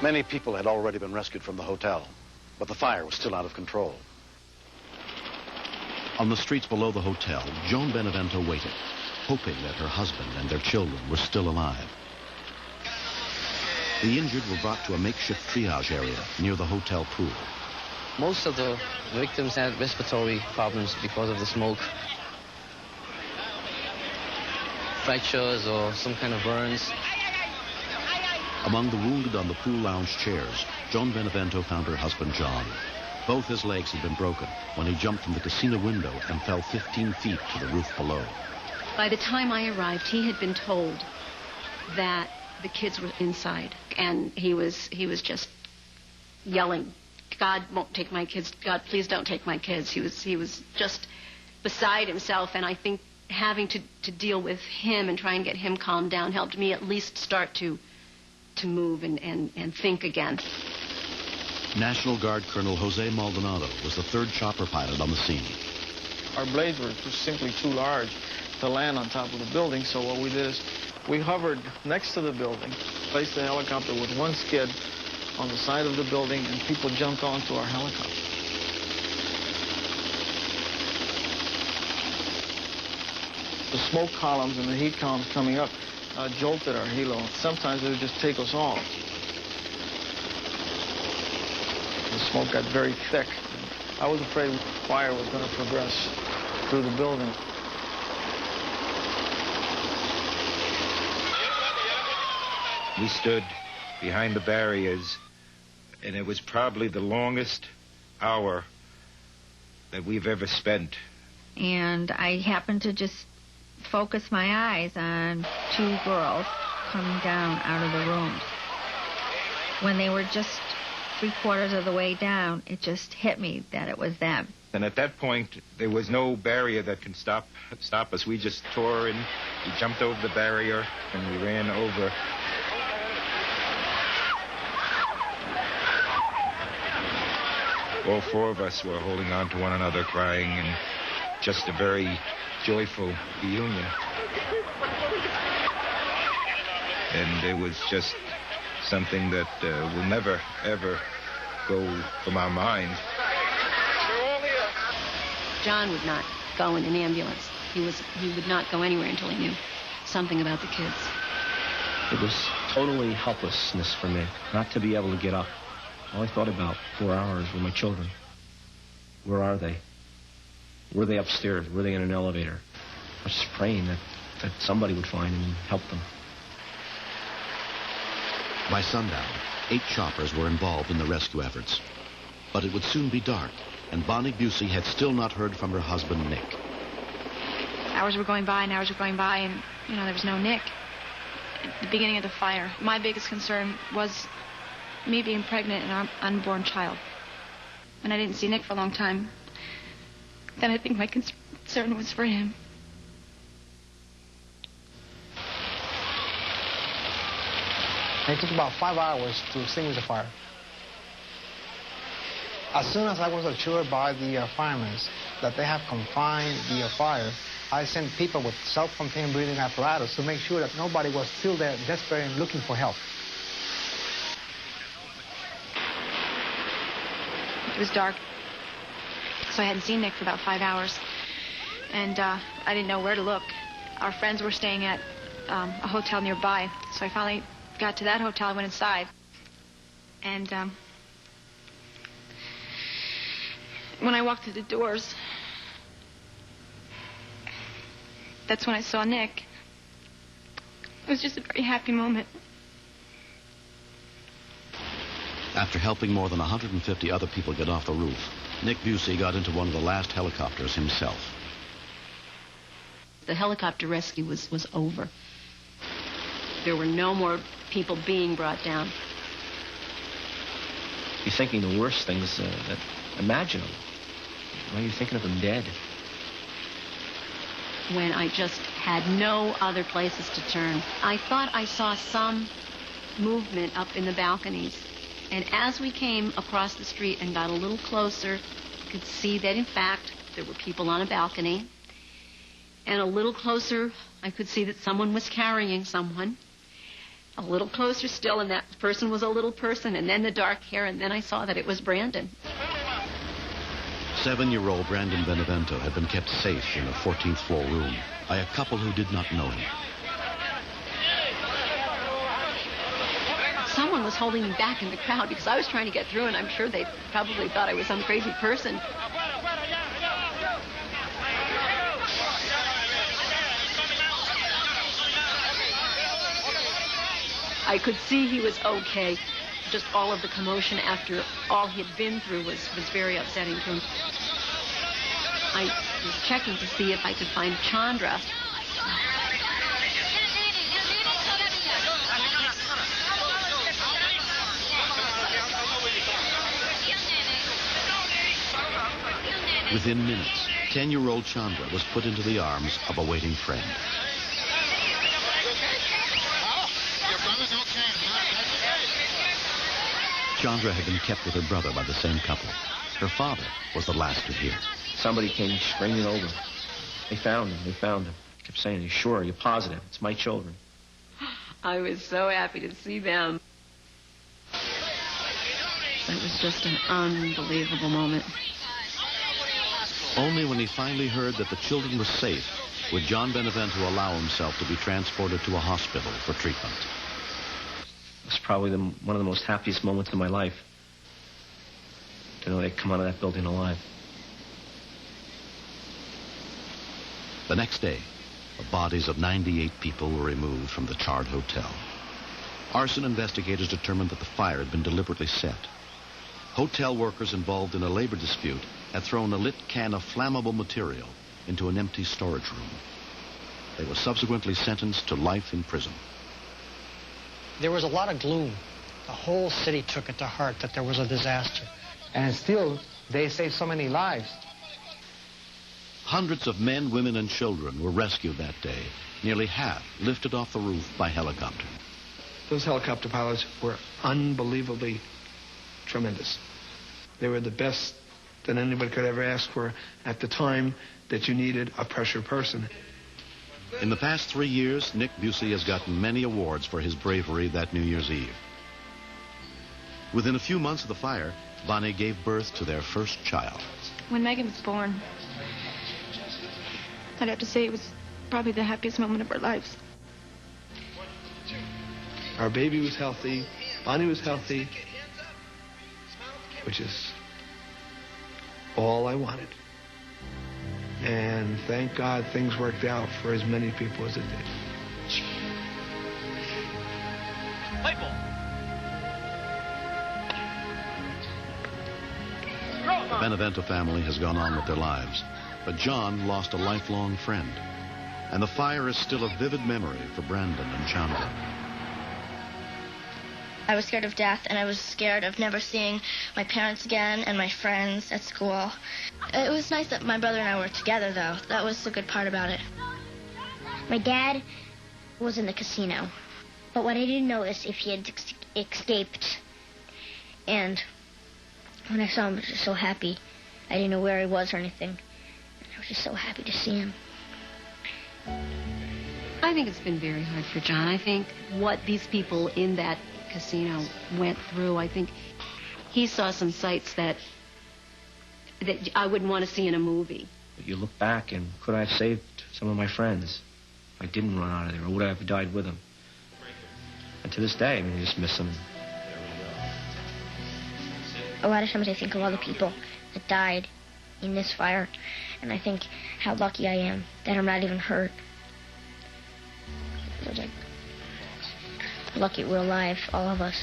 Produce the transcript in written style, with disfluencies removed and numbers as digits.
Many people had already been rescued from the hotel, but the fire was still out of control. On the streets below the hotel, Joan Benevento waited, hoping that her husband and their children were still alive. The injured were brought to a makeshift triage area near the hotel pool. Most of the victims had respiratory problems because of the smoke. Fractures or some kind of burns. Among the wounded on the pool lounge chairs, Joan Benevento found her husband, John. Both his legs had been broken when he jumped from the casino window and fell 15 feet to the roof below. By the time I arrived, he had been told that the kids were inside, and he was just yelling, "God won't take my kids. God, please don't take my kids." He was just beside himself, and I think having to deal with him and try and get him calmed down helped me at least start to move and think again. National Guard Colonel Jose Maldonado was the third chopper pilot on the scene. Our blades were just simply too large to land on top of the building, so what we did is we hovered next to the building, placed the helicopter with one skid on the side of the building, and people jumped onto our helicopter. The smoke columns and the heat columns coming up jolted our helo. Sometimes it would just take us off. The smoke got very thick. I was afraid fire was going to progress through the building. We stood behind the barriers, and it was probably the longest hour that we've ever spent. And I happened to just focus my eyes on two girls coming down out of the rooms. When they were just 3/4 of the way down, it just hit me that it was them. And at that point, there was no barrier that can stop us. We just tore in, we jumped over the barrier, and we ran over. All four of us were holding on to one another, crying, and just a very joyful reunion. And it was just something that will never, ever go from our minds. John would not go in an ambulance. He would not go anywhere until he knew something about the kids. It was totally helplessness for me, not to be able to get up. All I thought about 4 hours were my children. Where are they? Were they upstairs? Were they in an elevator? I was just praying that somebody would find them and help them. By sundown, 8 choppers were involved in the rescue efforts. But it would soon be dark, and Bonnie Busey had still not heard from her husband, Nick. Hours were going by and hours were going by, and, there was no Nick. At the beginning of the fire, my biggest concern was me being pregnant and an unborn child. And I didn't see Nick for a long time. Then I think my concern was for him. It took about 5 hours to extinguish the fire. As soon as I was assured by the firemen that they have confined the fire, I sent people with self-contained breathing apparatus to make sure that nobody was still there desperate and looking for help. It was dark, so I hadn't seen Nick for about 5 hours. And I didn't know where to look. Our friends were staying at a hotel nearby, so I finally got to that hotel. I went inside. And when I walked through the doors, that's when I saw Nick. It was just a very happy moment. After helping more than 150 other people get off the roof, Nick Busey got into one of the last helicopters himself. The helicopter rescue was over. There were no more people being brought down. You're thinking the worst things that imaginable. Why are you thinking of them dead? When I just had no other places to turn, I thought I saw some movement up in the balconies. And as we came across the street and got a little closer, I could see that, in fact, there were people on a balcony. And a little closer, I could see that someone was carrying someone. a little closer still, and that person was a little person, and then the dark hair, and then I saw that it was Brandon. 7-year-old Brandon Benevento had been kept safe in a 14th floor room by a couple who did not know him. Someone was holding me back in the crowd because I was trying to get through, and I'm sure they probably thought I was some crazy person. I could see he was okay. Just all of the commotion after all he had been through was very upsetting to him. I was checking to see if I could find Chandra. Within minutes, 10-year-old Chandra was put into the arms of a waiting friend. Chandra had been kept with her brother by the same couple. Her father was the last to hear. Somebody came screaming over. They found him. They found him. I kept saying, "Are you sure? Are you positive? It's my children." I was so happy to see them. It was just an unbelievable moment. Only when he finally heard that the children were safe would John Benevento allow himself to be transported to a hospital for treatment. It was probably one of the most happiest moments of my life, to know they'd come out of that building alive. The next day, the bodies of 98 people were removed from the charred hotel. Arson investigators determined that the fire had been deliberately set. Hotel workers involved in a labor dispute had thrown a lit can of flammable material into an empty storage room. They were subsequently sentenced to life in prison. There was a lot of gloom. The whole city took it to heart that there was a disaster. And still, they saved so many lives. Hundreds of men, women, and children were rescued that day. Nearly half lifted off the roof by helicopter. Those helicopter pilots were unbelievably tremendous. They were the best that anybody could ever ask for at the time that you needed a pressure person. In the past 3 years, Nick Busey has gotten many awards for his bravery that New Year's Eve. Within a few months of the fire, Bonnie gave birth to their first child. When Megan was born, I'd have to say it was probably the happiest moment of our lives. Our baby was healthy, Bonnie was healthy, which is all I wanted. And thank God things worked out for as many people as it did. The Benevento family has gone on with their lives, but John lost a lifelong friend. And the fire is still a vivid memory for Brandon and Chandra. I was scared of death, and I was scared of never seeing my parents again and my friends at school. It was nice that my brother and I were together, though. That was the good part about it. My dad was in the casino, but what I didn't know is if he had escaped. And when I saw him, I was just so happy. I didn't know where he was or anything. I was just so happy to see him. I think it's been very hard for John. I think what these people in that casino went through, I think he saw some sights that I wouldn't want to see in a movie. But you look back, and could I have saved some of my friends if I didn't run out of there, or would I have died with them? And to this day, I mean, I just miss them. A lot of times I think of all the people that died in this fire, and I think how lucky I am that I'm not even hurt. I was like, lucky we're alive, all of us.